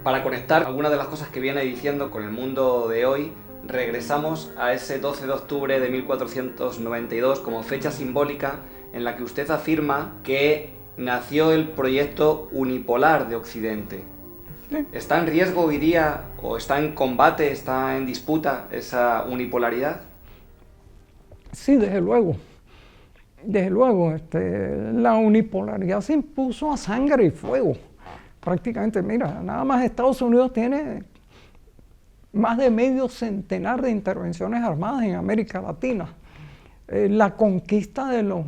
Para conectar algunas de las cosas que viene diciendo con el mundo de hoy, regresamos a ese 12 de octubre de 1492 como fecha simbólica en la que usted afirma que nació el proyecto unipolar de Occidente. Sí. ¿Está en riesgo hoy día, o está en combate, está en disputa esa unipolaridad? Sí, desde luego. Desde luego, la unipolaridad se impuso a sangre y fuego. Prácticamente, mira, nada más Estados Unidos tiene más de medio centenar de intervenciones armadas en América Latina. La conquista de los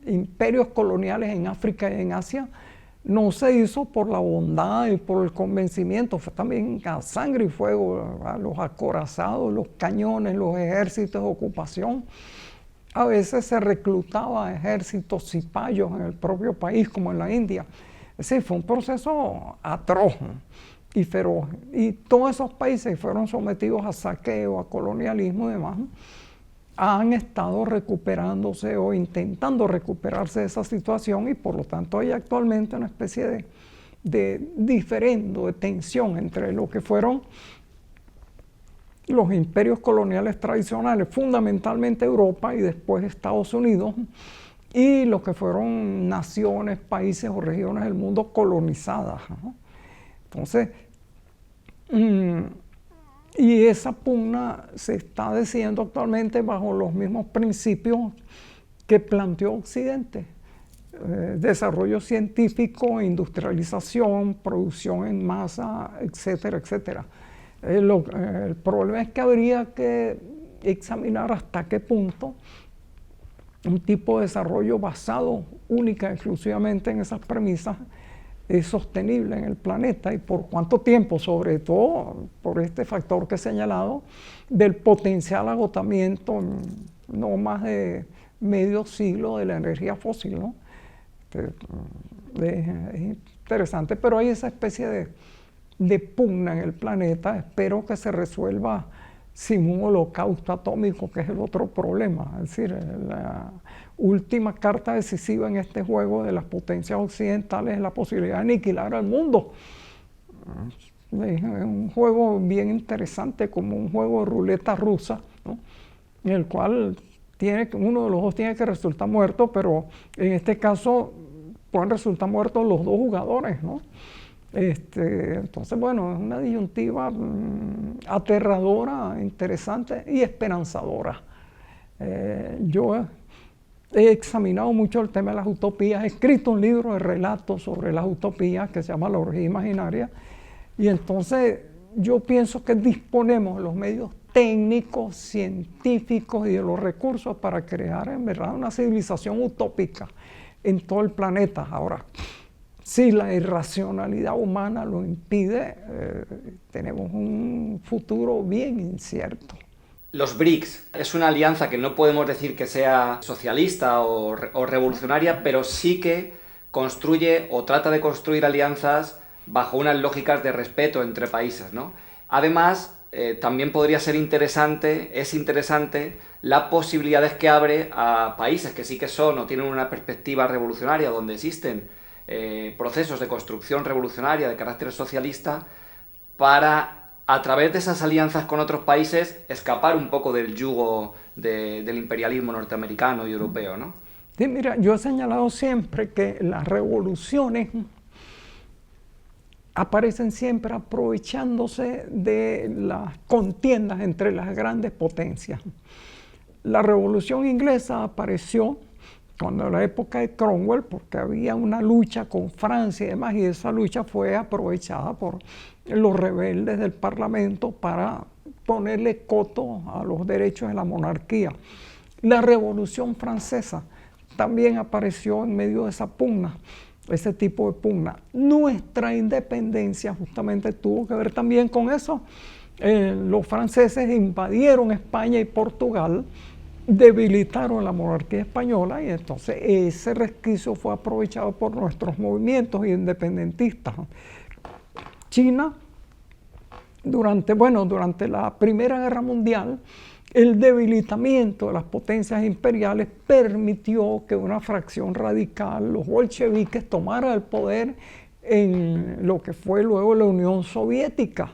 imperios coloniales en África y en Asia no se hizo por la bondad y por el convencimiento, fue también a sangre y fuego, a los acorazados, los cañones, los ejércitos de ocupación. A veces se reclutaba ejércitos cipayos en el propio país, como en la India. Es decir, fue un proceso atroz y feroz. Y todos esos países fueron sometidos a saqueo, a colonialismo y demás, han estado recuperándose o intentando recuperarse de esa situación, y por lo tanto hay actualmente una especie de diferendo, de tensión entre lo que fueron los imperios coloniales tradicionales, fundamentalmente Europa y después Estados Unidos, y lo que fueron naciones, países o regiones del mundo colonizadas, ¿no? Entonces, y esa pugna se está decidiendo actualmente bajo los mismos principios que planteó Occidente. Desarrollo científico, industrialización, producción en masa, etcétera, etcétera. El problema es que habría que examinar hasta qué punto un tipo de desarrollo basado única y exclusivamente en esas premisas es sostenible en el planeta, y por cuánto tiempo, sobre todo por este factor que he señalado del potencial agotamiento en no más de medio siglo de la energía fósil, ¿no? Es interesante, pero hay esa especie de pugna en el planeta. Espero que se resuelva sin un holocausto atómico, que es el otro problema. Es decir, la última carta decisiva en este juego de las potencias occidentales es la posibilidad de aniquilar al mundo. Es un juego bien interesante, como un juego de ruleta rusa, ¿no? En el cual uno de los dos tiene que resultar muerto, pero en este caso pueden resultar muertos los dos jugadores, ¿no? Entonces, bueno, es una disyuntiva aterradora, interesante y esperanzadora. Yo he examinado mucho el tema de las utopías, he escrito un libro de relatos sobre las utopías que se llama La orgía imaginaria, y entonces yo pienso que disponemos de los medios técnicos, científicos y de los recursos para crear en verdad una civilización utópica en todo el planeta. Ahora, si la irracionalidad humana lo impide, tenemos un futuro bien incierto. Los BRICS es una alianza que no podemos decir que sea socialista o revolucionaria, pero sí que construye o trata de construir alianzas bajo unas lógicas de respeto entre países, ¿no? Además, también podría ser interesante, es interesante, las posibilidades que abre a países que sí que son o tienen una perspectiva revolucionaria, donde existen procesos de construcción revolucionaria de carácter socialista, para, a través de esas alianzas con otros países, escapar un poco del yugo del imperialismo norteamericano y europeo, ¿no? Sí, mira, yo he señalado siempre que las revoluciones aparecen siempre aprovechándose de las contiendas entre las grandes potencias. La Revolución Inglesa apareció cuando en la época de Cromwell, porque había una lucha con Francia y demás, y esa lucha fue aprovechada por los rebeldes del Parlamento para ponerle coto a los derechos de la monarquía. La Revolución Francesa también apareció en medio de esa pugna, ese tipo de pugna. Nuestra independencia justamente tuvo que ver también con eso. Los franceses invadieron España y Portugal, debilitaron la monarquía española, y entonces ese resquicio fue aprovechado por nuestros movimientos independentistas. China, durante la Primera Guerra Mundial, el debilitamiento de las potencias imperiales permitió que una fracción radical, los bolcheviques, tomara el poder en lo que fue luego la Unión Soviética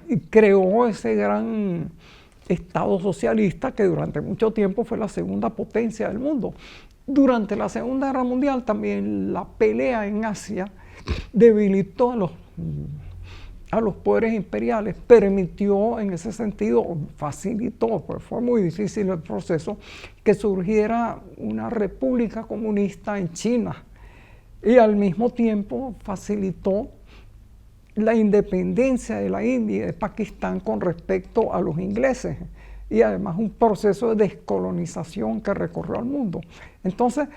y creó ese gran Estado socialista que durante mucho tiempo fue la segunda potencia del mundo. Durante la Segunda Guerra Mundial también la pelea en Asia debilitó a los poderes imperiales, permitió en ese sentido, facilitó, pues fue muy difícil el proceso, que surgiera una república comunista en China y al mismo tiempo facilitó la independencia de la India y de Pakistán con respecto a los ingleses y además un proceso de descolonización que recorrió al mundo. Entonces,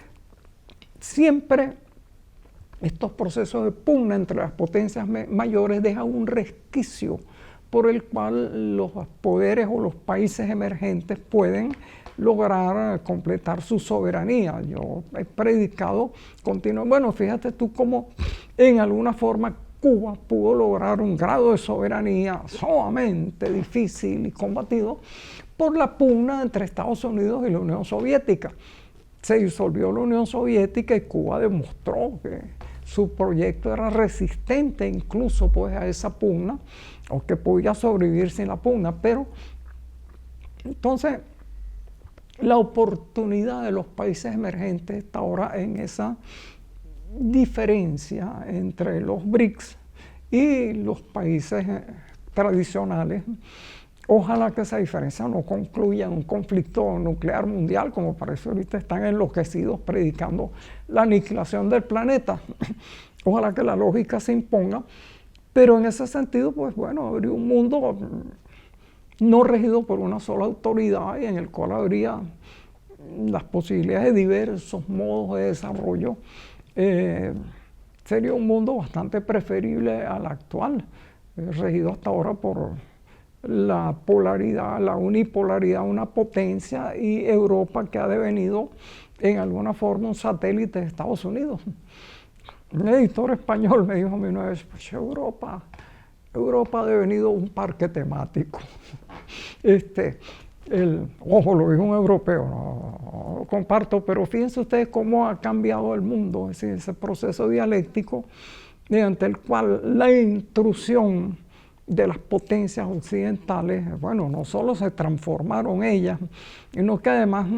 siempre estos procesos de pugna entre las potencias mayores dejan un resquicio por el cual los poderes o los países emergentes pueden lograr completar su soberanía. Yo he predicado continuamente, bueno, fíjate tú cómo en alguna forma Cuba pudo lograr un grado de soberanía sumamente difícil y combatido por la pugna entre Estados Unidos y la Unión Soviética. Se disolvió la Unión Soviética y Cuba demostró que su proyecto era resistente incluso pues, a esa pugna, o que podía sobrevivir sin la pugna. Pero entonces la oportunidad de los países emergentes está ahora en esa diferencia entre los BRICS y los países tradicionales. Ojalá que esa diferencia no concluya en un conflicto nuclear mundial, como parece ahorita están enloquecidos predicando la aniquilación del planeta. Ojalá que la lógica se imponga, pero en ese sentido, pues bueno, habría un mundo no regido por una sola autoridad y en el cual habría las posibilidades de diversos modos de desarrollo. Sería un mundo bastante preferible al actual, regido hasta ahora por la polaridad, la unipolaridad, una potencia, y Europa que ha devenido en alguna forma un satélite de Estados Unidos. Un editor español me dijo a mí una vez, pues Europa ha devenido un parque temático. Ojo, lo dijo un europeo, no lo comparto, pero fíjense ustedes cómo ha cambiado el mundo, es decir, ese proceso dialéctico mediante el cual la intrusión de las potencias occidentales, bueno, no solo se transformaron ellas, sino que además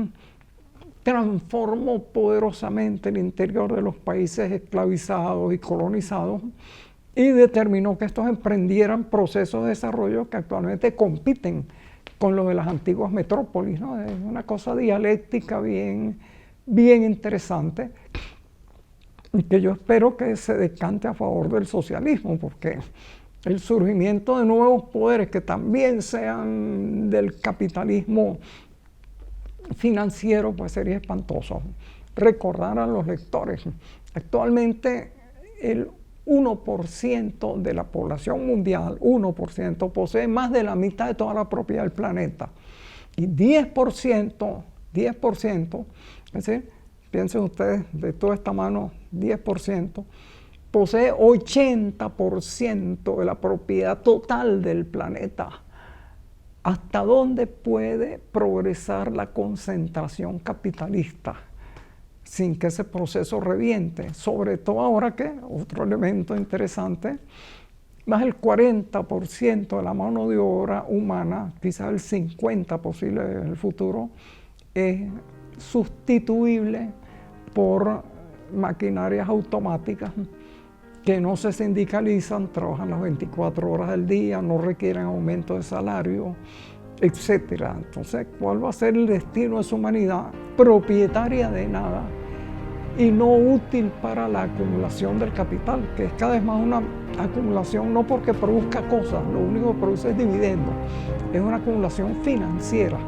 transformó poderosamente el interior de los países esclavizados y colonizados y determinó que estos emprendieran procesos de desarrollo que actualmente compiten con lo de las antiguas metrópolis, ¿no? Es una cosa dialéctica bien interesante y que yo espero que se decante a favor del socialismo, porque el surgimiento de nuevos poderes que también sean del capitalismo financiero, pues sería espantoso. Recordar a los lectores, actualmente el 1% de la población mundial, 1%, posee más de la mitad de toda la propiedad del planeta. Y 10%, es decir, piensen ustedes, de toda esta mano, 10%, posee 80% de la propiedad total del planeta. ¿Hasta dónde puede progresar la concentración capitalista sin que ese proceso reviente? Sobre todo ahora que, otro elemento interesante, más del 40% de la mano de obra humana, quizás el 50% posible en el futuro, es sustituible por maquinarias automáticas que no se sindicalizan, trabajan las 24 horas del día, no requieren aumento de salario, etc. Entonces, ¿cuál va a ser el destino de su humanidad? Propietaria de nada y no útil para la acumulación del capital, que es cada vez más una acumulación no porque produzca cosas, lo único que produce es dividendos, es una acumulación financiera.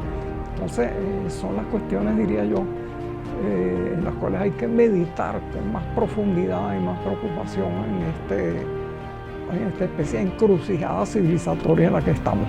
Entonces, son las cuestiones, diría yo, en las cuales hay que meditar con más profundidad y más preocupación en esta especie de encrucijada civilizatoria en la que estamos.